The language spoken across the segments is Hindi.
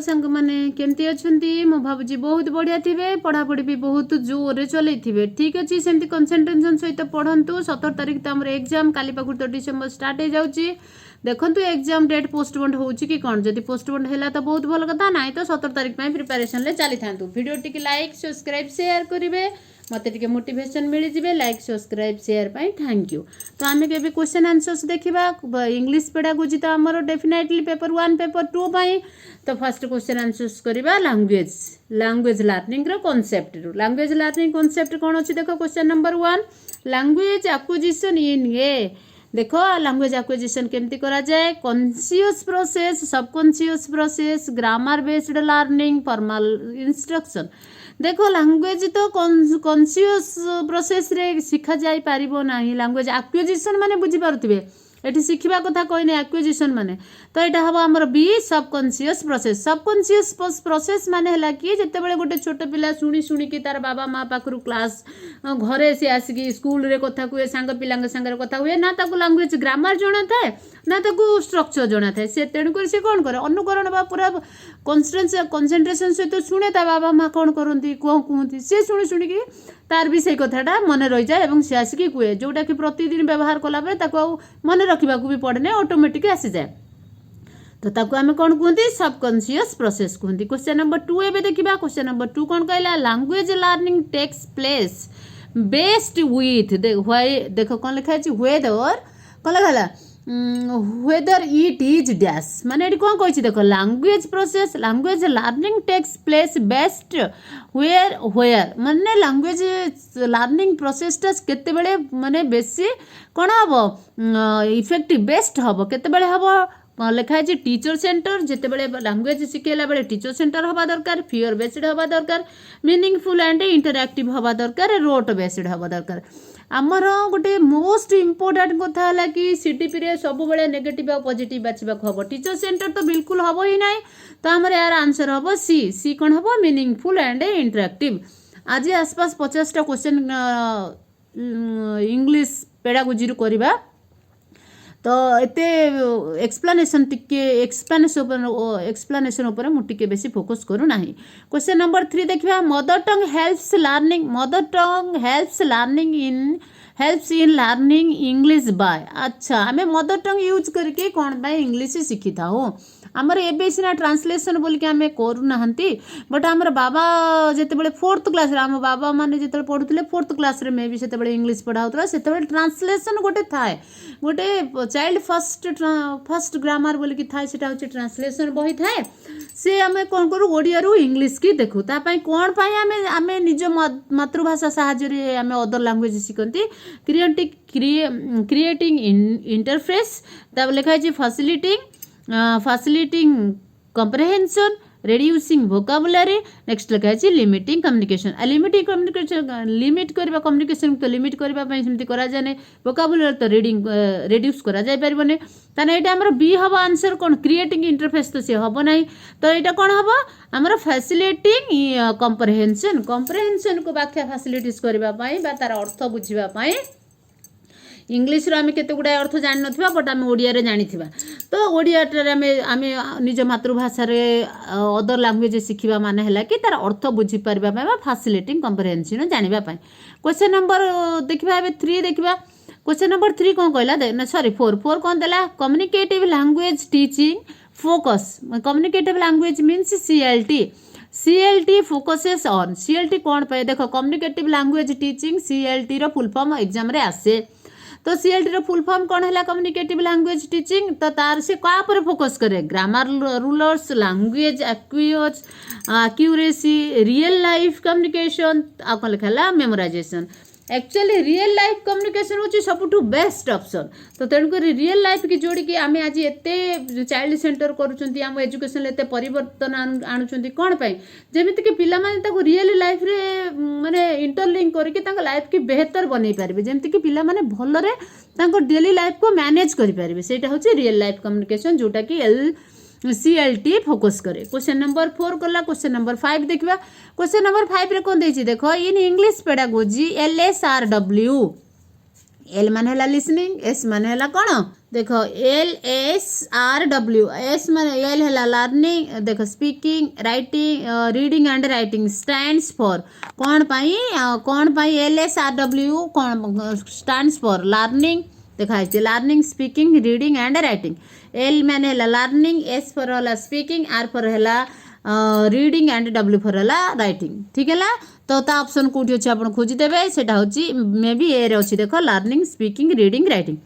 सांग माने केमती अछंती मो भाबुजी बहुत बढ़िया थिबे पढ़ापढ़ी भी बहुत जोर रे चलै थिबे ठीक अछि सेमती कंसंट्रेशन सहित पढ़ंतु 17 तारिख त हमर एग्जाम काली पाखुर तो डिसेंबर स्टार्ट हो जाउची देखंतु एग्जाम डेट पोस्टपोन होउची कि कोन जदि पोस्टपोन हैला त बहुत भल कथा नाइ तो 17 तारिख में प्रिपरेशन ले चली थांतु वीडियो टिके लाइक सब्सक्राइब शेयर करिवे मते टिके मोटिवेशन मिली जिवे लाइक सब्सक्राइब शेयर पाई थैंक यू तो आमे के भी क्वेश्चन आंसर्स देखिबा इंग्लिश पेडागोजी तो हमर डेफिनेटली पेपर 1 पेपर 2 पाई तो फर्स्ट क्वेश्चन आंसर्स करिबा लैंग्वेज लर्निंग रो कांसेप्ट रो लैंग्वेज लर्निंग कांसेप्ट कोन अछि देखो question number 1 language acquisition in a देखो लैंग्वेज एक्विजिशन केमती करा जाए conscious process subconscious process grammar based learning formal instruction देखो लैंग्वेज तो कॉन्शियस प्रोसेस रे शिखा जाई पारिबो नाही लैंग्वेज एक्विजिशन माने बुझी पारुथिबे एठी शिखिबा कथा कहने एक्विजिशन माने तो एटा हबो हमर बी सबकॉन्शियस प्रोसेस माने हला कि जते बेले गोटे छोट पिला सुनी सुनी कि तार बाबा माँ पाखरु क्लास घरे से आसिकी स्कूल रे कथा कुए सांग पिलांग संगे कथा हुए ना ताकू लैंग्वेज ग्रामर जणा थाए ना ताकू स्ट्रक्चर जणा थाए से तेणु कर से कोन करे अनुकरण बा पूरा कंसंट्रेशन सहित सुने ता बाबा माँ कोन करंती को कहंती से सुनी सुनी कि तार भी से कथाटा मन रही जाए एवं से आसिकी कुए जोटा कि प्रतिदिन व्यवहार कला बेले ताकू मन रखिबा को भी पड़े ऑटोमेटिक आसी जाए तो ताकू आमे कोन कहंती सबकॉन्शियस प्रोसेस कहंती क्वेश्चन नंबर 2 एबे देखिबा क्वेश्चन नंबर 2 कोन कहला language learning takes place based with देखो कौन लिखा है वेदर कौन लिखा वेदर इट इज डैश माने एटी कौन कही देखो language process language learning takes place best where माने लैंग्वेज लर्निंग प्रोसेसटा केते बेले माने बेसी कौन हम इफेक्टिव बेस्ट हम केते बेले हम लिखा है टीचर सेंटर जिते बड़े लैंग्वेज शिखेला बेले टीचर सेंटर हवा दरकार फियर बेस्ड हवा दरकार मीनिंगफुल एंड इंटरैक्टिव हवा दरकार रोट बेस्ड हवा दरकार आमर गोटे मोस्ट इंपोर्टेंट कथा है कि सीटीपी रे सब बेले नेगेटिव और पॉजिटिव बाछिबा हम टीचर सेंटर तो बिल्कुल हम ही ना तो आमर यार आंसर हम सी कौन हम मीनिंगफुल एंड इंटरैक्टिव आज आसपास 50टा क्वेश्चन इंग्लिश पेडागोजी रू करबा तो एते एक्सप्लेनेशन ऊपर मु टिके बेसी फोकस करू नाही क्वेश्चन नंबर 3 देखिबा mother tongue helps in learning English by अच्छा आमे मदर टंग यूज करके कौन बाय इंग्लिश शिखी था हो आमर एबे सिना ट्रांसलेशन बोल के आमे करू नाहंती बट आमर बाबा जेते बेले 4th क्लास रे आम बाबा माने जेते पढुतले 4th क्लास रे मे भी सेते बेले इंग्लिश पढ़ा होतला सेते बेले ट्रांसलेशन गोटे थाए गोटे चाइल्ड फर्स्ट ग्रामर बोल कि थाए सेटा होचे ट्रांसलेशन बही थाए से आमे कोन करू ओडिया रु इंग्लिश की देखु ता पई कोन पई आमे निज मातृभाषा सहाय्य रे आमे अदर लैंग्वेज सिकंती क्रिएटिंग इंटरफेस तब लिखा है facilitating comprehension reducing vocabulary next लिखा है लिमिटिंग कम्युनिकेशन लिमिट करबा कम्युनिकेशन तो लिमिट करबा पई सेमति करा जाने vocabulary तो रीडिंग रिड्यूस करा जाय परबने ताने एटा हमर बी हबो आंसर कोन क्रिएटिंग इंटरफेस तो से हबो नाही तो एटा कोन हबो हमर फैसिलिटिंग कॉम्प्रिहेंशन को व्याख्या फैसिलिटीज करबा पई बा तार अर्थ बुझिबा पई इंग्लिश रो आमे केते गुडा अर्थ जानि नथिबा बट आमे ओडिया रे जानि थिबा तो ओडिया रे आमे निज मातृभाषा रे अदर लैंग्वेज शिखिबा माने हला कि तार अर्थ बुझि परबा बा फैसिलिटिंग कॉम्प्रिहेंशन जानिबा पई क्वेश्चन नंबर देखिबा एबे 3 देखिबा क्वेश्चन नंबर 3 कोन कहला सॉरी 4 कोन देला communicative language teaching focus communicative language means CLT focuses on CLT कौन पे देखो कम्युनिकेटिव लैंग्वेज टीचिंग CLT रो फुल फॉर्म एग्जाम रे आसे तो CLT रो फुल फॉर्म कौन है कम्युनिकेटिव लैंग्वेज टीचिंग तो तार से क्या पर फोकस करे grammar rulers language accuracy real life communication आ कौन लिखा memorization actually real life communication होची सबुठु बेस्ट ऑप्शन तो तेणुक रियल लाइफ की जोड़ी कि आमे आज एते चाइल्ड सेंटर करूचंती आम एजुकेशन एते परिवर्तन आणुचंती कोन पई जेमिति कि पिला माने ताको रियल लाइफ रे माने इंटरलिंक करके ताको लाइफ की बेहतर बनै पारबे जेमिति कि पिला माने भलो रे ताको डेली लाइफ को मैनेज करि पारबे सेटा होची रियल लाइफ कम्युनिकेशन जोटा कि CLT फोकस करे क्वेश्चन नंबर 4 करला क्वेश्चन नंबर 5 देखिबा क्वेश्चन नंबर 5 रे कोन देछि देखो in English pedagogy LSRW L मान है लिसनिंग, एस मान है कौन देखो L S R W, S मान एल है लर्निंग, देखो speaking writing reading and writing stands for कौन पाई एल एस आर डब्ल्यू कौन स्टैंड्स फॉर लर्निंग देखा learning speaking reading and writing. L मान है लर्निंग, एस फॉर है स्पीकिंग, आर फॉर है रीडिंग एंड डब्ल्यू फॉर है राइटिंग। ठीक है तो ता ऑप्शन कोठी अछि आपण खोजिदेवे सेटा होची मे बी ए रे अछि देखो लर्निंग स्पीकिंग रीडिंग राइटिंग।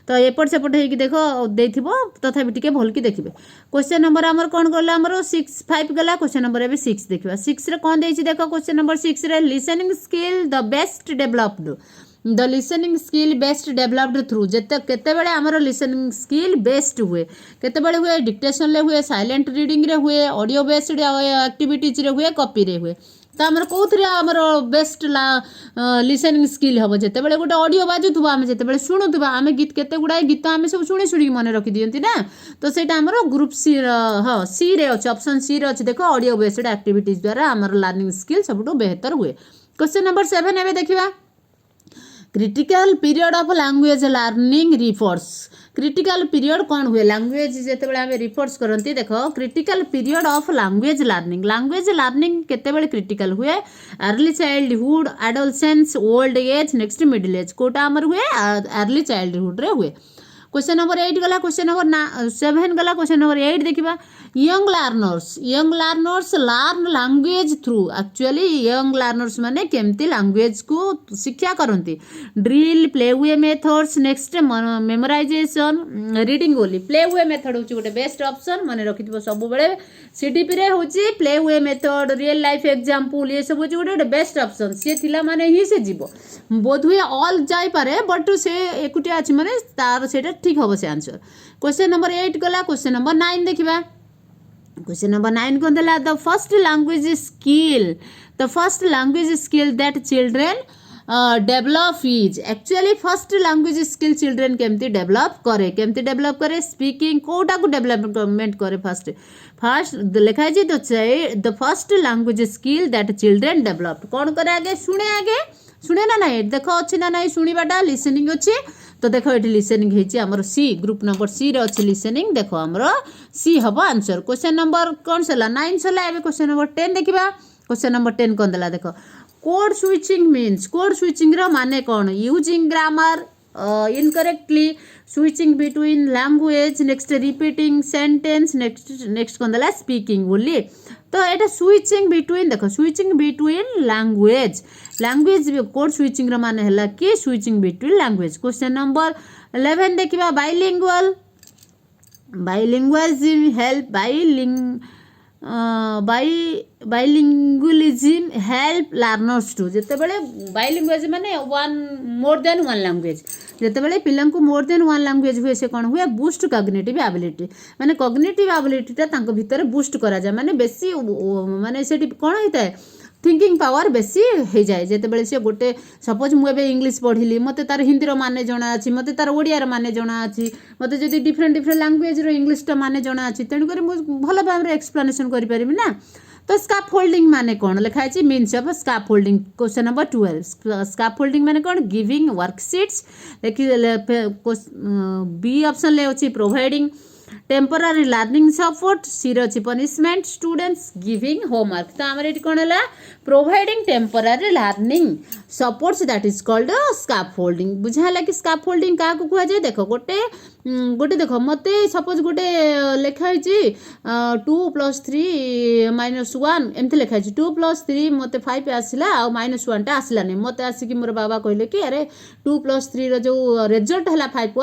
तो एपट सेपट होइकी देखो देथिबो तथापि टिके भल की देखिबे। क्वेश्चन नंबर हमर कोन गला हमर 6 5 गला क्वेश्चन नंबर एबे 6 देखिबा। 6 रे कोन देछि देखो क्वेश्चन नंबर 6 रे listening skill the best developed, the listening skill best developed through जेते केते बेले हमर लिसनिंग स्किल बेस्ट हुए, केते बेले हुए डिक्टेशन ले हुए, साइलेंट रीडिंग रे हुए, ऑडियो बेस्ड एक्टिविटीज रे हुए, कॉपी रे हुए। तो आमर कौन आमर बेस्ट लिसनिंग स्किल हम जिते बड़े गोटे ऑडियो बाजुवा आम जिते शुणुवा आम गीत केते गुड़ाए गीत आम सब शुणी शुणी मन रखी दियंती ना। तो सेटा आमर ग्रुप सी हाँ सी रे अच्छे ऑप्शन सी रे अच्छे देखो ऑडियो बेस्ड एक्टिविटीज द्वारा आमर लर्निंग स्किल सबुठ बेहतर हुए। क्वेश्चन नंबर 7 एवं देखा critical period of language learning refers. Critical period कौन हुए लैंग्वेज जिते आम रिफर्स करती देखो critical period of language learning केते क्रिटिकल हुए early childhood adolescence old age next middle age कोटा आमर हुए अर्ली चाइल्डहुड रे हुए। क्वेश्चन नंबर 8 गला क्वेश्चन नंबर 7 गला क्वेश्चन नंबर 8 देखिबा young learners learn language through actually young learners माने केमती लैंग्वेज को शिक्षा करती drill play way methods next memorisation reading only play way method होची गोटे बेस्ट ऑप्शन माने रखिथिबो सब बेले सीडीपी रे होची play way method real life example ये सब होची गोटे बेस्ट ऑप्शन से थिला माने ही से जीवो बोध हुए ऑल जाई पारे बट से एकुटिया अछि माने तार सेटा ठीक हबो से आंसर। क्वेश्चन नंबर 8 गला क्वेश्चन नंबर 9 देखिबा। क्वेश्चन नंबर 9 कौन देला the first language skill that children develop is actually first language skill children केमती डेवलप करे स्पीकिंग कोटा को डेवलपमेंट करे फर्स्ट लिखा है तो the first language skill that children develop कौन करे आगे शुणे ना ना देखो अच्छे ना ना शुणवाटा लिसनिंग अच्छे तो देखो ये लिसनिंग है आमर सी ग्रुप नंबर सी रे अच्छे लिसनिंग देखो आमर सी हम आंसर। क्वेश्चन नंबर कौन सला 9 सला एबे क्वेश्चन नंबर 10 देखिबा। क्वेश्चन नंबर 10 कौन देला देखो code switching means code switching रो माने कौन using grammar incorrectly switching between language next repeating sentence next कौन देला स्पीकिंग बोली। तो ये स्विचिंग बिटवीन देखो switching between language code switching रो माने हला कि switching between language. Question number 11 देखिबा bilingualism help bilingualism help learners to जिते बड़े बाइलिंगुअज माने मोर देन वन लैंग्वेज जिते बड़े पिला मोर देन वन लैंग्वेज हुए से कौन हुए बूस्ट कॉग्निटिव एबिलिटी माने कॉग्निटिव एबिलिटीटा तांको भितर बूस्ट करा जाए माने बेसी माने सेठी कौन होता है थिंकिंग पावर बेसी हो जाए जिते बड़े से गोटे सपोज मुझे इंग्लिश पढ़िली मत तार हिंदी माने जना अच्छी मत तार ओडिया माने जना अच्छी मत जब डिफरेंट लैंग्वेज इंग्लिश माने जना अच्छी तेणुक भल भाव में एक्सप्लेनेशन करें ना। तो स्काफोल्डिंग माने कौन लिखाई means of scaffolding. Question number 12 scaffolding माने कौन गिविंग वर्कशीट्स बी ऑप्शन ले अच्छी प्रोवाइडिंग टेम्पोरारी लर्निंग सपोर्ट सी अच्छी पनिशमेंट स्टूडेंट्स गिविंग होमवर्क। तो आम ये कौन है providing temporary learning supports that is called scaffolding. बुझाला कि स्काफोल्डिंग क्या कह जाए देखो गोटे देख मत सपोज गोटे लिखाई 2 + 3 - 1 एमती लिखाई 2 + 3 मत 5 आसला आ -1 टा आसलानी मत आसिक मोर बाबा कहले कि अरे 2 + 3 रो जो रिजल्ट है 5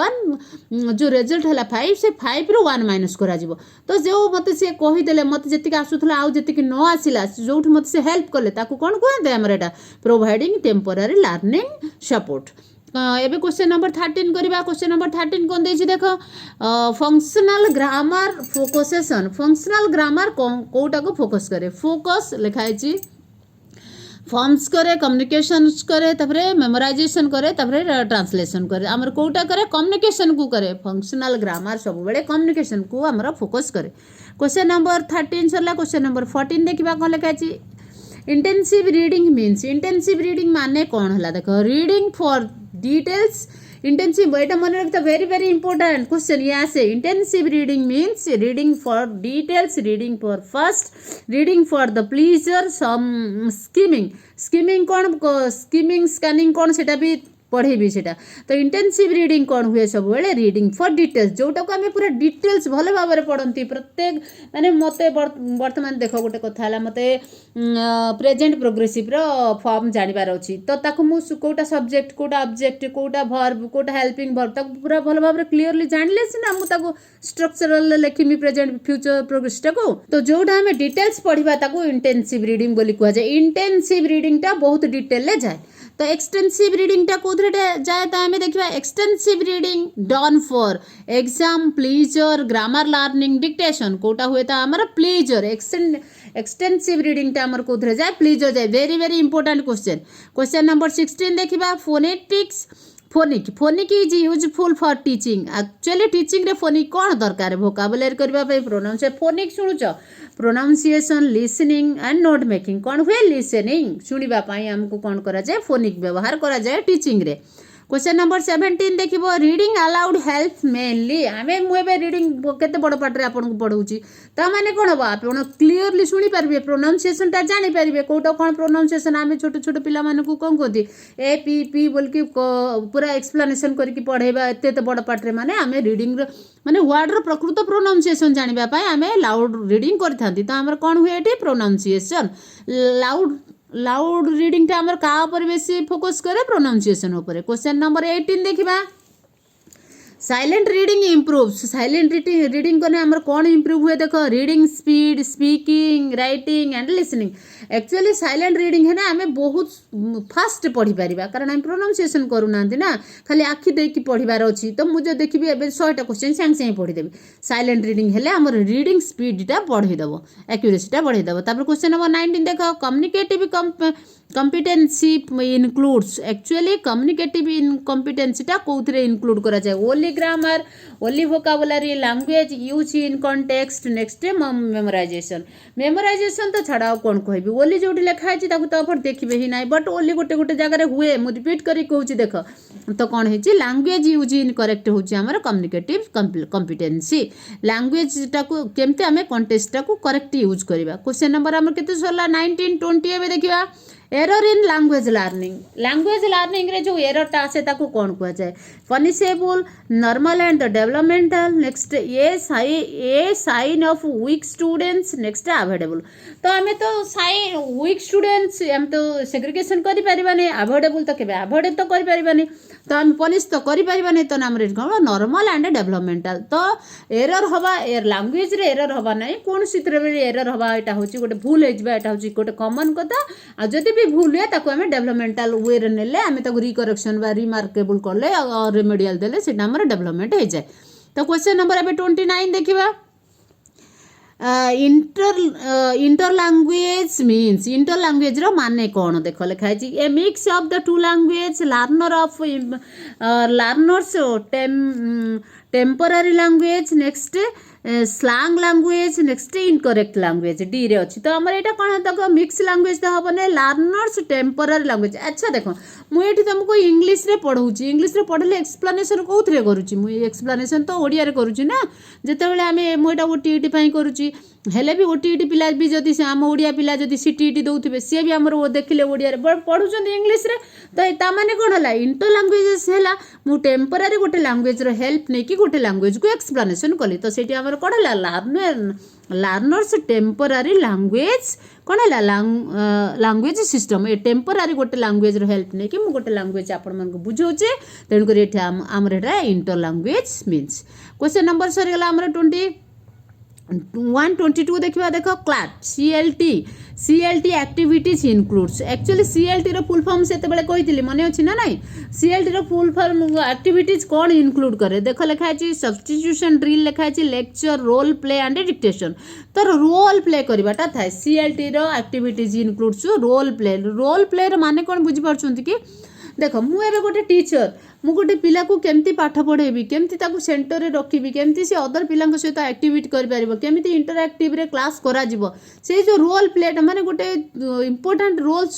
जो रिजल्ट है 5 से 5 ରୁ 1 माइनस करा जिवो। तो जो मत से कहीदेले मत जी आसूला आउ जी न आसला जो मत से हेल्प कले ताकू कौन कहते आमर एटा प्रोवाइडिंग टेम्पोरारी लर्निंग सपोर्ट। एबे क्वेश्चन नंबर 13 करबा। क्वेश्चन नंबर 13 कौन देछि देखो फंक्शनल ग्रामर फोकसेशन फंक्शनल ग्रामर कोटा को फोकस करे फोकस लिखाई छी फॉर्म्स करे कम्युनिकेशन करे तापरे मेमोराइजेशन करे तापरे ट्रांसलेशन करे आमर कोटा करे कम्युनिकेशन को करे फंक्शनल ग्रामर सब बेले कम्युनिकेशन को आमर फोकस करे। क्वेश्चन नंबर 13 सरला। क्वेश्चन नंबर 14 देखिबा कोन लिखा छी intensive reading means intensive reading माने कौन है देखो रीडिंग फॉर डिटेल्स इंटेंसिव एटा मन रखता वेरी वेरी इंपोर्टेंट क्वेश्चन ये आसे intensive reading means reading for details reading for fast reading for the pleasure some skimming कौन स्कीमिंग स्कैनिंग कौन सेटा भी पढ़ेबी सेटा तो इंटेंसिव रीडिंग कौन हुए सब बेले रीडिंग फॉर डिटेल्स जोटा को आम पूरा डिटेल्स भल भाव में पढ़ती प्रत्येक माने मते वर्तमान देख गोटे कथा है मते प्रेजेंट प्रोग्रेसिव रो फॉर्म जानिबार अछि तो ताकू मु कोटा सब्जेक्ट कोटा ऑब्जेक्ट कोटा वर्ब कोटा हेल्पिंग वर्ब ताकू पूरा भल भाव में क्लियरली जानले सिना मु ताकू स्ट्रक्चरल लेखिमी प्रेजेंट फ्यूचर प्रोग्रेस टाकू तो जोटा आम डिटेल्स पढ़िबा ताकू इंटेंसिव रीडिंग बोली कुआ जाय इंटेंसिव रीडिंग टा बहुत डिटेल ले जाए तो एक्सटेंसिव रीडिंग टा कोथरे जाए तो आमे देखिबा extensive reading done for exam pleasure grammar learning dictation कोटा हुए तो हमर प्लीजर एक्सटेंसिव रीडिंग टा हमर कोथरे जाए प्लीजर जाए very very important question number 16 देखिबा phonetics phonic is useful for teaching actually teaching रे फोनिक कौन दरकार वोकाबुलरी करबा पे प्रोनाउंस फोनिक सुनुच pronunciation listening and note making कौन हुए लिसनिंग शुणिबा पई हमको कौन करा जाए फोनिक व्यवहार करा जाए टीचिंग रे क्वेश्चन नंबर 17 देखिबो रीडिंग अलाउड हेल्प मेनली आमे मुबे रीडिंग केते बड़ पाठ रे आपन को पढौची ता माने कोन हो आपन क्लियरली सुनी परबे प्रोनाउंसिएशन ता जानि परबे कोटा कोन प्रोनाउंसिएशन आमे छोटे छोटे पिला माने को कोन कोती ए पी पी बोल के पूरा एक्सप्लेनेशन करके पढेबा एते ते बड़ पाठ रे माने आमे रीडिंग रे माने वर्ड रो प्रकृत प्रोनाउंसिएशन जानिबा पई आमे लाउड रीडिंग करथांती तो हमर कोन हुए एटी प्रोनाउंसिएशन लाउड रीडिंग टा हमर का ऊपर बेसी फोकस करे प्रोनाउंसिएशन ऊपर क्वेश्चन नंबर 18 देखिबा silent reading improves silent reading करने हमर कौन इम्प्रूव हुए देखो reading speed speaking writing and listening actually silent reading है ना आम बहुत फास्ट पढ़ी पारिबा कारण हम प्रोनाउंसिएशन करू ना खाली आखि देकी पढ़िबार अछि तो मुझे देखिबी एबे 100टा क्वेश्चन संग संग पढ़ी देबी साइलेंट रीडिंग हेले हमर रीडिंग स्पीड टा बढ़ी देबो एक्यूरेसी टा बढ़ी देबो तापर क्वेश्चन नंबर 19 देखो communicative competency includes actually communicative competency टा कोथरे इनक्लूड करा जाय only grammar only vocabulary language use in context next memorisation तो छाड़ा कौन कहबी ओनली जो लिखा है ताकू तो आप देखिए ही ना बट ओनली गोटे गोटे जगह हुए मुझे रिपीट करी कहूँ देख तो कौन है language use in correct Homer communicative competency language टाकू केमती आम कॉन्टेक्स्ट टाकू करेक्ट यूज करवा क्वेश्चन नंबर आम के सरला 19 20 एवं देखा एरर इन लैंग्वेज लर्निंग रे जो एरर टा आसे ताकू कौन कह जाए punishable normal and developmental next a sign of weak students next avoidable तो आम तो साइन वीक स्टूडेंट्स आम तो सेग्रीगेशन करि परिबानी अवॉइडेबल तो केबे अवॉइड तो करि परिबानी तो आम पनिश तो करि परिबानी तो नाम रे नॉर्मल एंड डेवलपमेंटल तो एरर हवा लैंग्वेज रे एरर हवा नहीं कौन चित्र एरर हवा एटा होची गोटे भूल होइबा एटा होची गोटे कॉमन कथा आ जदि भी भूल है ताको हमें डेवलपमेंटल वे रे नेले हमें ताको रिकरेक्शन बा रिमार्केबल करले और रेमेडियल देले सेटा हमर डेवलपमेंट हो जाए तो क्वेश्चन नंबर अबे 29 देखिबा interlanguage means interlanguage रो माने कौन देख लिखा है a mix of the two language learners temporary language next slang language next incorrect language डी रे अच्छी तो आम यहाँ कौन तक मिक्स लैंग्वेज तो हम ना लर्नर्स टेम्पररी लैंग्वेज अच्छा देख मुझे तुमको इंग्लीश रे पढ़ाऊँगी इंग्लीश रे पढ़ले एक्सप्लेनेशन कौन करुँची मुझे एक्सप्लेनेशन तो ओडिया रे करुँची ना जितेबाला आम मुझे ओटीईटी करुँची हेले भी ओटीईटी पिला भी जदि आम ओडिया पिला जदि सीटीईटी दौथे सी भी आम देखिले ओडिया रे पढ़ुं इंग्लीश रे तो ताने कौन है इंटर लैंग्वेजेस है मु टेम्पररी गोटे लैंग्वेज रो हेल्प नहीं कि गोटे लैंग्वेज को एक्सप्लेनेशन कली तो सेठी आमर कौन है लर्नर्स टेम्पररी लैंग्वेज कौन है लैंग्वेज सिस्टम ए टेम्पररी गोटे लैंग्वेज रो हेल्प नहीं कि मु गोटे लैंग्वेज आपण मन को बुझाऊे तेणुकर ये आमर interlanguage means question number सरीगला आमर 122 देखा देख क्लाट CLT activities includes actually CLT रो फुल फॉर्म से कही मन अच्छी ना नहीं CLT रो फुल फॉर्म एक्टिविटीज कौन इनक्लूड करे देख लिखा है सब्स्टिट्यूशन ड्रिल लिखा है lecture role play and dictation तो रोल प्ले करवाटा थाए CLT रो एक्टिविटीज इनक्लूड्स रोल प्ले रो माने कौन बुझी पारछंती कि देख मुझे गोटे टीचर मु गोटे पिला को केमती पाठ पढ़ेबी केमती ताकू सेंटर रे रखिबी केमती से अदर पिला सहित एक्टिविटी कर पारिबो केमती इंटरएक्टिव रे क्लास करा जिवो से जो रोल प्लेटा माने गोटे इंपोर्टेंट रोल्स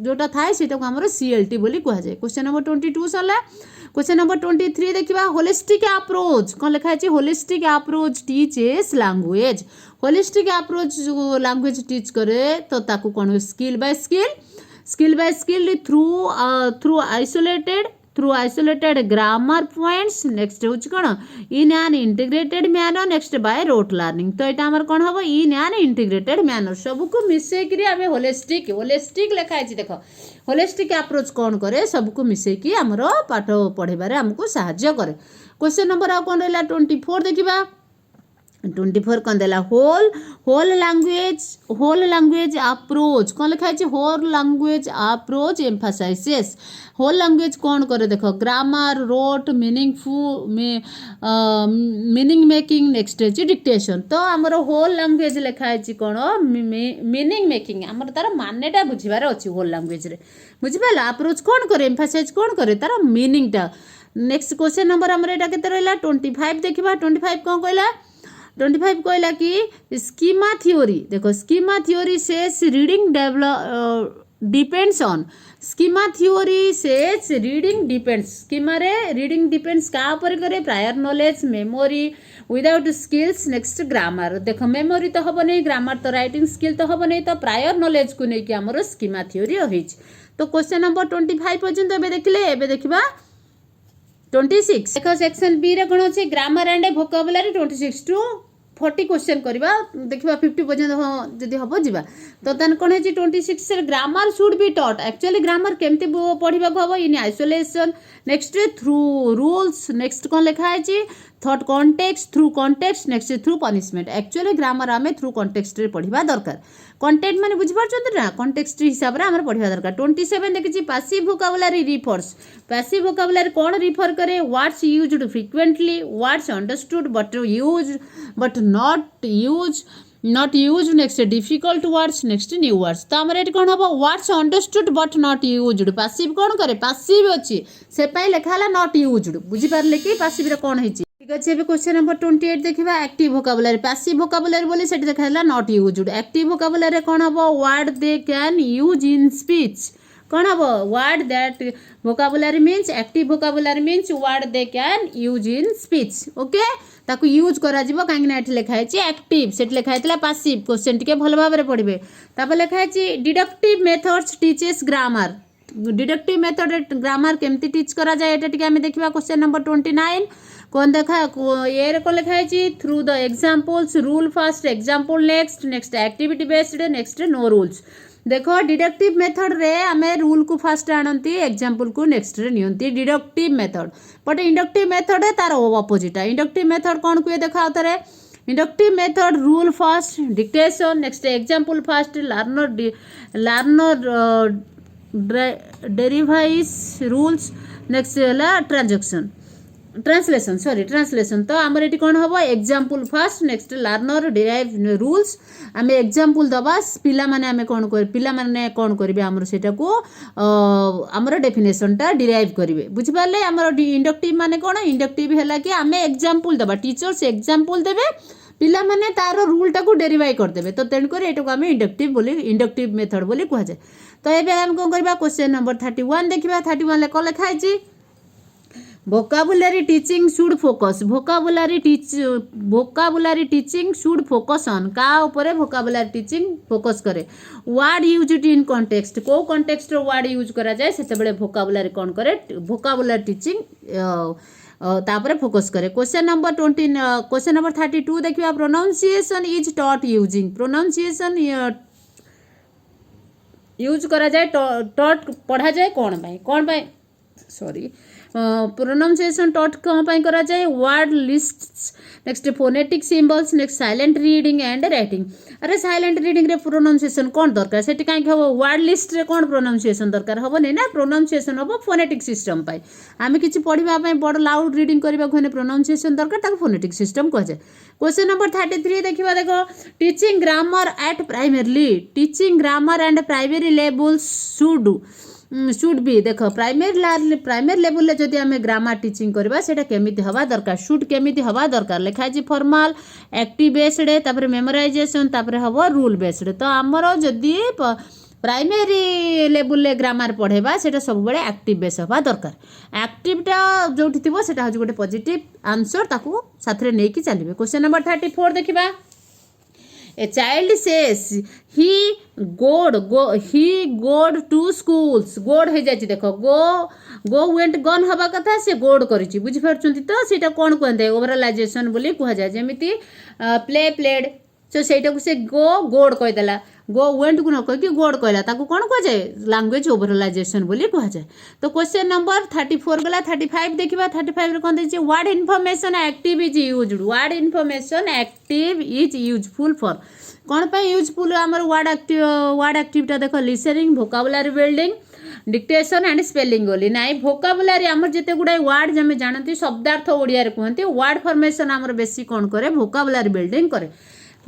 जोटा थाए सेटा को हमर सीएलटी बोली कहा जाए। क्वेश्चन नंबर 22 सला। क्वेश्चन नंबर 23 देखिबा होलिस्टिक अप्रोच कोन लिखा है holistic approach teaches language. Holistic approach जो लैंग्वेज टीच करे तो ताकू कोन skill by skill through isolated grammar points next हूँ कौन in an integrated manner next by rote learning. तो यहाँ आमर कौन हम इन एन इंटीग्रेटेड मैनर सबको मिसेक आम होलिस्टिक लिखाई है देख होलिस्टिक अप्रोच कौन करे सबको मिसेक आमर पाठ पढ़ाइबार आमको साहाय्य करे। क्वेश्चन नंबर आ कौन रहा 24 देखा 24 कौन देला होल लैंग्वेज अप्रोच कौन लिखा है whole language approach emphasizes. Whole language कौन करे देख grammar rote meaning making next है डिक्टेशन। तो आमर होल लैंग्वेज लिखा है कौन मीनिंग मेकिंग आमर तार मानेटा बुझीबार अच्छी होल लैंग्वेज रे बुझिपारा अप्रोच कौन करे एम्फासाइज कौन करे तार मीनिंगटा। नेक्स्ट क्वेश्चन नंबर आमर एटा केते रहला 25 देखिबा 25 कौन कहला 25 कहला कि स्कीमा थ्योरी देखो schema theory says reading depends on schema theory says reading depends schema रे रीडिंग डिपेंड्स का ऊपर करे prior knowledge memory without skills next grammar देखो मेमोरी तो हम नहीं ग्रामर तो राइटिंग स्किल तो हम नहीं तो प्रायर नॉलेज को लेकिन आमर स्कीमा थ्योरी रही। तो क्वेश्चन नंबर 25 पर्यंत एबे देखिले एबे देखिबा 26 देखो सेक्शन बी रे कोन अछि grammar and vocabulary 26 to 40 question करवा देखा 50 पर्यंत जदि हम जा तो तेन कौन है 26 grammar should be taught actually grammar केमती पढ़ा हम in isolation next through rules next कौन लिखा है thought context through context next through punishment. Actually grammar आम थ्रू कॉन्टेक्स्ट रे पढ़ा दरकार कंटेंट माने बुझिपारछन्ती ना कॉन्टेक्स्ट हिसाब रे हमर पढ़ा दरकार। 27 देखिछि passive vocabulary refers passive vocabulary कौन रिफर करे words used frequently words understood but not use next difficult words next new words. तो आमर ये कौन हम words understood but not used passive कौन करे पैसिव अच्छी से लिखा नॉट यूज्ड बुझिपारे कि पैसिव रे कौन है ठीक अच्छे। क्वेश्चन नंबर 28 देखा एक्टिव वोकाबुलरी पैसिव वोकाबुलरी बोली सेठी देखा नॉट यूज्ड। एक्टिव वोकाबुलरी कौन हम word they can use in speech कौन हम word that vocabulary means active vocabulary means word they can use in speech okay ताकू यूज करा जिवो काहे ना एठी लिखा है एक्टिव सेठी लिखा है पैसिव क्वेश्चन टिके भल भाबरे पढ़िबे। तापर लिखा है deductive methods teaches grammar deductive method grammar केमती टीच करा जाए एटा टिके हमें देखिबा। क्वेश्चन नंबर 29 कौन देखा ये कौन लिखा है through the examples rule first example next activity based next no rules. देखो डिडक्टिव मेथड रे आमे रूल को फास्ट आणंती एग्जांपल को नेक्स्ट रे नियंती deductive method but inductive method है तार ऑपोजिट है। इंडक्टिव मेथड कौन कुए देखा उतरे inductive method rule first dictation next example first learner derives rules next है ट्रांसलेशन। तो आमर ये कौन हम example first next learner derive rules आम एग्जांपल दबा पिला माने आमे कौन कर पिला माने कौन करेंगे आमर सेटा को आमर डेफिनेशनटा डिराइव करेंगे बुझिपारे। आमर इंडक्टिव माने कौन इंडक्टिव है कि आम एग्जांपल दबा टीचर्स एग्जांपल देवे पिला माने तार रूल टाको डेरिवाइव करदेवे तो तेणुकर ये आम इंडक्टिव मेथड बोली कह जाए। तो ये आम कौन करवा क्वेश्चन नंबर 31 देखा 31 कौन लिखा है vocabulary teaching should focus vocabulary teaching should focus on का ऊपर vocabulary teaching focus करे word used in context को context रो word यूज करा जाए सेते बेले vocabulary कौन करे vocabulary teaching तापर फोकस करे। क्वेश्चन नंबर 32 देखिए pronunciation is taught using pronunciation use करा जाए टॉट पढ़ा जाए कौन पाए सॉरी प्रोनाउंसिएशन टॉट कौन पाई करा जाए word lists next phonetic symbols next silent reading and writing. अरे साइलेंट रीडिंग रे प्रोनाउंसिएशन कौन दरकार सेठी काई हम वर्ड लिस्ट रे कौन प्रोनाउंसिएशन दरकार हम नहीं ना प्रोनाउंसिएशन हम फोनेटिक सिस्टम पाई आमे किछि पढ़िबा पई बड़ लाउड रीडिंग करबा कोने प्रोनाउंसिएशन दरकार ताको फोनेटिक सिस्टम कह जाए। क्वेश्चन नंबर 33 देखिबा देखो teaching grammar eight primary teaching grammar and primary levels should should be देख प्राइमरी लेवल जदि आम ग्रामर टीचिंग करवा सेटा केमिति हवा दरकार शुड केमिति हवा दरकार लिखाई फॉर्मल एक्टिव बेस्ड तापर मेमोराइजेशन तापर हबो रूल बेस्ड तो आमर जदि प्राइमरी लेवल ग्रामर पढ़ेबा सेटा सब बड़े एक्टिव बेस हवा दरकार एक्टिवटा जोठी थिबो सेटा हजु गोटे पॉजिटिव आंसर ताकू साथरे नै कि चलिबे क्वेश्चन नंबर 34 देखिबा A child says he goed to schools गोड हो जाए देख गो वेंट गन हवा कथा से गोड करिछि बुझि परछंती तो सेटा कोन कहते ओवरलाइजेशन बोली कह जाए जेमिति प्ले प्लेड तो सेटा को से गोड कह देला गो वेंट को न कह कि गोड कहला ताको कोन कह जाए लैंग्वेज ओवरलाइजेशन बोली कह जाए तो क्वेश्चन नंबर 34 गला 35 देखिबा 35 रे कोन दैछि word information active is used word information active is useful for कौन पे यूजफुल आमर वर्ड एक्टिविटा देख listening vocabulary building dictation and spelling बोली नाई वोकाबुलरी आमर जिते गुड़ाई वर्ड आम जानती शब्दार्थ ओडिया रे कहते वर्ड फॉर्मेशन आमर बेसी कौन करे वोकाबुलरी बिल्डिंग करे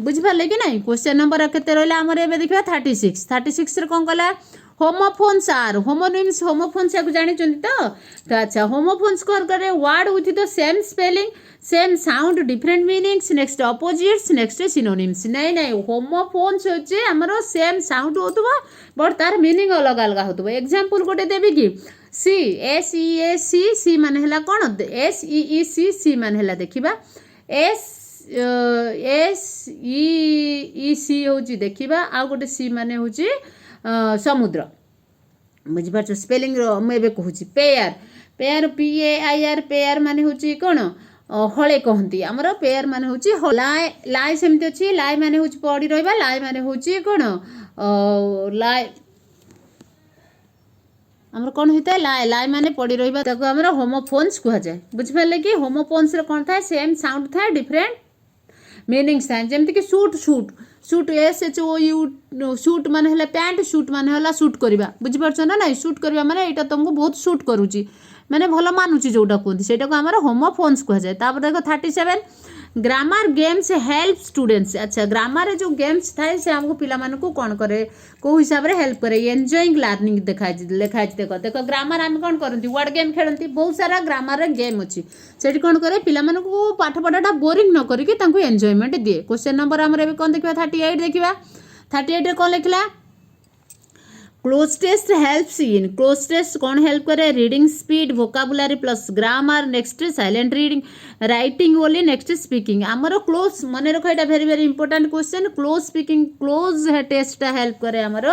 बुझिपारे कि नहीं क्वेश्चन नंबर केते रहला आमर एबे देखिबा 36 रे कोन कला होमोफोन्स आर होमोनिम्स होमोफोन्स को जानि चंती तो अच्छा होमोफोन्स कर करे word with the same spelling same sound different meanings next opposites next synonyms नहीं नहीं होमोफोन्स होचे हमरो सेम साउंड होतबो बट तार मीनिंग अलग अलग होतबो एग्जांपल गोटे देबी कि सी एस ई ए सी सी माने हला कोन एस ई ई सी सी माने हला देखिबा एस एस ई सी होची देखिबा आ गोटे सी माने होची समुद्र बुझिपार स्पेलिंग मुझे कहूँ pair pair P A I R pair माने होची कोन हले कहती आमर पेयर माने होची लाए लाए सेमती अच्छी लाए माने होची पड़ी रहिबा लाए माने होची कोन लाए आमर कौन होता है लाए लाए माने पड़ी रहिबा ताको आमर होमोफोन्स कह जाए बुझिपारे कि होमोफोन्स रे कौन थाए सेम साउंड थाए डिफरेंट मीनिंग्स थाए जेमती कि suit suit suit S H O U suit माने हला पैंट सूट माने हला सूट करबा बुझिपारछ ना नहीं सूट करबा माने एटा तुमको बहुत सूट करूची माने भल मानुची जोटा कहती सेटा को आमर होमोफोन्स कह जाए तापर देखो 37 ग्रामर गेम्स हेल्प स्टूडेंट्स अच्छा ग्रामर जो गेम्स थाए से हमको पिला मानकु कोन करे को हिसाब रे हेल्प करे एंजॉयिंग लर्निंग देखाई लिखाई देखो देखो ग्रामर आम कौन करती वर्ड गेम खेलती बहुत सारा ग्रामर गेम अच्छी से कौन करे पिला मानकु पाठ पढ़ाटा बोरिंग न करिकि तांकु एंजॉयमेंट दिए क्वेश्चन नंबर आमर एबे कोन देखिबा 38 देखिबा 38 रे कोन लिखला cloze test helps in cloze test कौन हेल्प करे reading speed vocabulary plus grammar next silent reading writing बोली नेक्स्ट स्पीकिंग आमर क्लोज मन रख एटा very very important question cloze speaking cloze test help करे आमर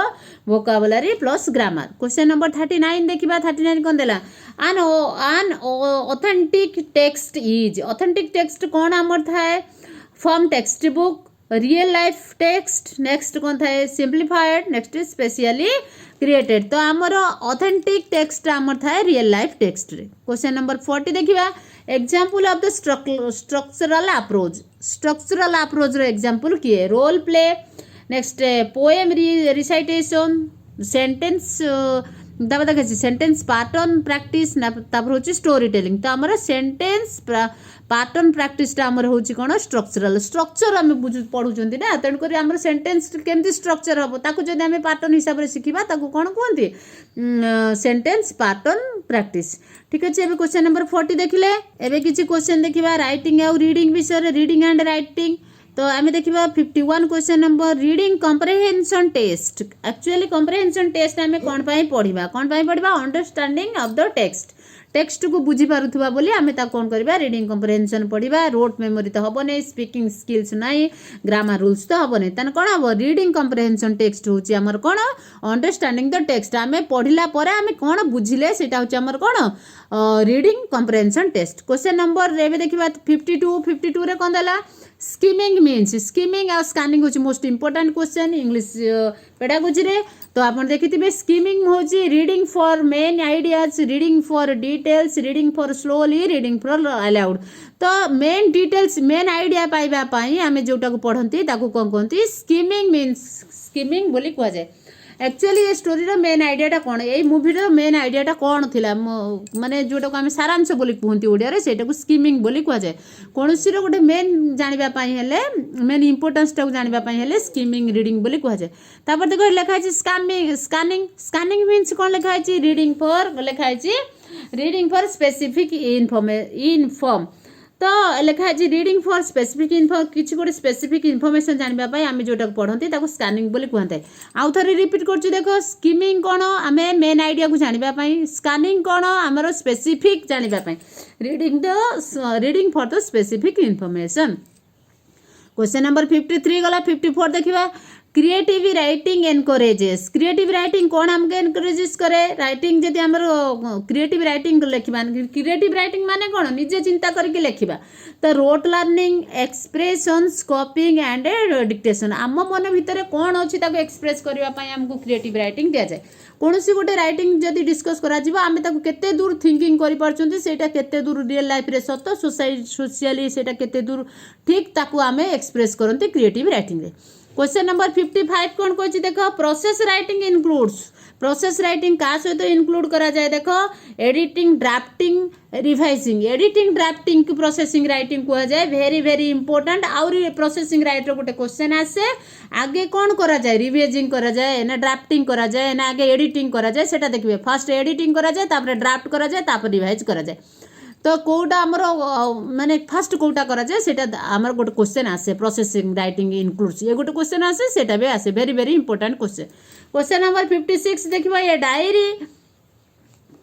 vocabulary plus grammar question number 39 देखिबा 39 कोन देला an authentic text is authentic text कौन आमर थाए from text book real life text next कौन थाए सिंप्लीफाइड नेक्स्ट स्पेशली क्रिएटेड तो आमर ऑथेंटिक टेक्स्ट आमर थाए रियल लाइफ टेक्स्ट रे क्वेश्चन नंबर 40 देखिबा example of the structural approach रो एग्जांपल किए role play next poem recitation sentence तापर देखा सेंटेंस पैटर्न प्रैक्टिस तापर होची स्टोरी टेलिंग तो आमर सेंटेंस पैटर्न प्रैक्टिस आमर होची कोन स्ट्रक्चर आम पढ़ुचंती ना तेणु करी आमर सेंटेंस केमती स्ट्रक्चर हम ताकू जदि आम पैटर्न हिसाब से शिखिबा ताकू कोन कहंती सेंटेंस पैटर्न प्रैक्टिस ठीक अच्छे एबे क्वेश्चन नंबर 40 देखिले एबे किछि क्वेश्चन देखिबा राइटिंग और रीडिंग विषय रीडिंग एंड राइटिंग तो आम देखा 51 question number reading comprehension test actually comprehension test आम कौन पढ़ा अंडरस्टैंडिंग ऑफ द टेक्स्ट को बुझी पारुथुबा बोली आमे ता कौन करबा रीडिंग कम्प्रेहेंशन पढ़िबा रोट मेमोरी तो हबो नै स्पीकिंग स्किल्स नाही ग्रामर रूल्स तो हबो नै तने कोन हबो रीडिंग कम्प्रेहेंशन टेक्स्ट होची हमर कोन अंडरस्टैंडिंग द टेक्स्ट आमे पढ़िला परे आमे कोन बुझिले सेटा होची हमर कोन reading comprehension test question number रेबे देखिबा 52 रे कोन देला स्कीमिंग मीन्स स्कीमिंग और स्कैनिंग होची most important question English pedagogy रे तो आप देखिए स्कीमिंग होची reading for main ideas reading for details reading for slowly reading for allowed तो मेन डिटेल्स मेन आइडिया पाइबा आम जोटा को पढ़ती ताकू कौन कहती स्कीमिंग मीन्स स्कीमिंग बोली कह जाए एक्चुअली ये स्टोरी मेन आइडियाटा कौन ये मूवीर मेन आइडियाटा कौन थिला माने जोटा को आम सारांश बोली कहते ओडिया सेटा स्कीमिंग बोली कहुए कौन गोटे मेन जानापी मेन इंपोर्टान्स टाक जानापी स्कीमिंग रिडिंग बोली कहुए तापर देखो लिखाई स्कामिंग स्कानिंग स्कानिंग मीन्स कौन लिखाई रिडिंग फॉर लिखाई रिडिंग फॉर स्पेसिफिक इनफॉर्म तो लिखाई रिडिंग फॉर स्पेसिफिक इनफॉर्म किसी गोटे स्पेसिफिक इनफॉरमेशन जानापी आम जोटा पढ़ती स्कानिंग बोली कहते आउ थे रिपीट कर देखो स्कीमिंग कौन आम मेन आइडिया को जानापी स्कानिंग कौन आमर स्पेसिफिक जानापी reading for the specific information question number 53 गला 54 देखिबा creative writing encourages creative writing कौन आमको एनकरेजेस करे राइटिंग जदि आमर क्रिएटिव राइटिंग लिखा क्रिएटिव राइटिंग माने कौन निजे चिंता करके लिखा तो rote learning expressions copying and dictation आम मन भितर कौन अच्छी एक्सप्रेस करने आमको क्रिएटिव राइटिंग दि जाए कौन सी गोटे राइटिंग जदि डिस्कस करें केते दूर थिंकिंग करते दूर रियल लाइफ रे सत सोशली से दूर ठीक ताकू आम एक्सप्रेस करते क्रिएटिव राइटिंग रे क्वेश्चन नंबर 55 कौन कह देख process writing includes process writing क्या सहित इनक्लूड करा जाए देख editing drafting revising editing drafting की प्रोसेसिंग राइटिंग कह जाए वेरी वेरी इंपोर्टेंट आउरी प्रोसेसिंग राइटर गोटे क्वेश्चन आसे आगे कौन करा जाए रिवाइजिंग करा जाए ना ड्राफ्टिंग करा जाए ना आगे एडिटिंग करा जाए सेटा देखिए फर्स्ट एडिटिंग करा जाए तापर ड्राफ्ट करा जाए तापर रिवाइज करा जाए तो कौटा आमर माने फास्ट कौटा करा जाए सेटा आमर गोटे क्वेश्चन आसे प्रोसेसिंग राइटिंग इनक्लूड्स ये गोटे क्वेश्चन आसे सेटा भी आसे very very important question question number 56 देखिबा ये डायरी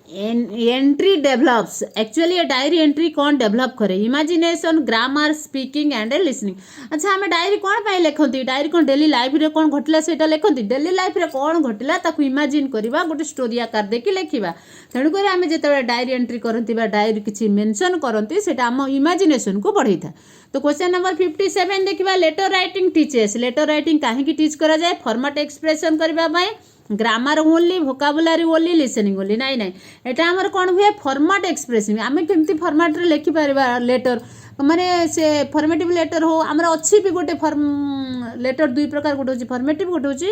एंट्री डेवलप्स एक्चुअली ये डायरी एंट्री कौन डेवलप करे imagination grammar speaking and listening अच्छा आम डायरी कौन पाई लिखती डायरी कौन डेली लाइफ रे कौन घटला सेटा लिखती डेली लाइफ रे कौन घटला ताकू इमेजिन करवा गोटे स्टोरी आकार देखि लिखा तेणुक आम जो डायरी एंट्री करती डायरी किसी मेंशन करती सेटा आम इमेजिनेशन को बढ़ई था तो क्वेश्चन नंबर 57 देखिबा letter writing teaches letter writing कहीं टीच करा जाए फॉर्मेट एक्सप्रेशन करने grammar only vocabulary only listening only नाई नाई एटा हमर कौन हुए फॉर्मेट एक्सप्रेसिंग आम केमती फॉर्मेट रे लिखि पारिबा लेटर माने से फॉर्मेटिव लेटर हो आमर अच्छी भी गोटे लेटर दुई प्रकार गोटे होची फॉर्मेटिव गोटे होची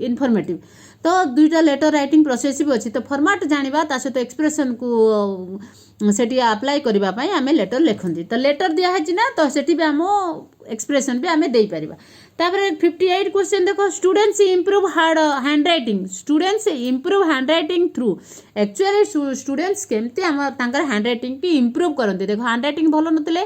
इनफॉर्मेटिव तो दुईटा लेटर राइटिंग प्रोसेस भी अच्छी तो फॉर्मेट जानिबा ता सहित एक्सप्रेशन को सेठी अप्लाई करबा पई आमे लेटर लिखंती तो लेटर दिया है ना तो सेठी भी आम एक्सप्रेशन भी आमे देई परिबा तापर 58 क्वेश्चन देखो students improve hand writing through actually students केमती आम तांकर हैंड राइटिंग की इंप्रूव करते देखो हैंड राइटिंग भल नथिले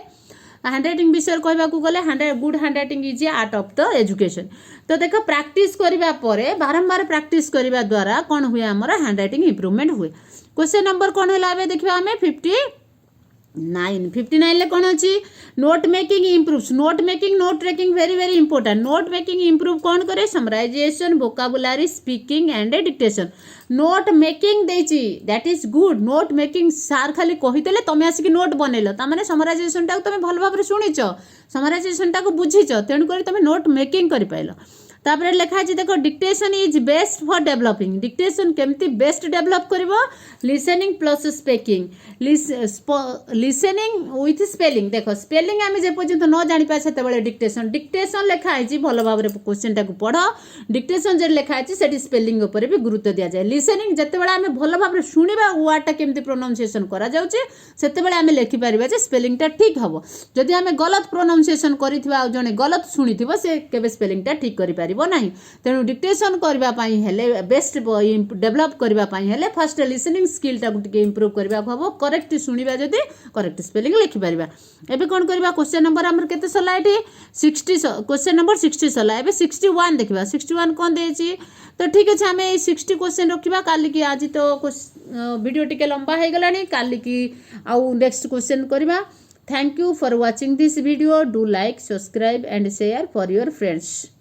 हैंड राइटिंग विषय कहवाक गले good hand writing is a art of the education तो देख प्रैक्टिस करबा परे बारंबार प्रैक्टिस करबा द्वारा कौन हुए आमर हैंड राइटिंग इंप्रूवमेंट हुए क्वेश्चन नंबर कौन है देखिए आम 59 कौन अच्छी note making improves note making note taking very very important note making improve कौन करे summarization vocabulary speaking and dictation note making देची that is good note making सार खाली कहीदेले तुम आसिक नोट बनैल ताने समराइजेशन टाक तुम भल भाव शुणीच समराइजेशन टाक बुझीच तेणुक तुम नोट मेकिंग कर पाइल तापर लिखाई देख dictation is best for developing dictation केमती बेस्ट डेवलप कर listening plus speaking listening with spelling देख स्पेलिंग आम जेपर्यंत न जापा से डिक्टेशन डिक्टेशन लिखाई भल भाव क्वेश्चन टाक पढ़ डिक्टेशन जो लिखाई से स्पेलिंग उपर भी गुरुत्व दि जाए लिसनिंग जिते आम भल भाव शुणा वर्डटा केमती प्रोनाउंसिएशन करते आम लिखिपर स्पेलिंगटा ठीक हम जदि आम गलत प्रोनाउंसिएशन कर जड़े गलत शुणी से केवे स्पेलिंगटा ठीक कर नहीं तेणु डिक्टेशन करने बेस्ट डेवलप करने फास्ट लिसनिंग स्किल टाक इम्प्रूव करने हम करेक्ट शुणा जदि करेक्ट स्पेलिंग लिखिपर एबे कौन करवा क्वेश्चन नंबर आमर केते सरला एठी 60 क्वेश्चन नंबर 60 सरला एबे 61 देखिबा 61 कौन देछि तो ठीक अच्छे आम 60 क्वेश्चन रखा काली की आज तो वीडियो टिके लंबा हो गलानी काली की आउ नेक्स्ट क्वेश्चन करवा thank you for watching this video do like subscribe and share for your friends.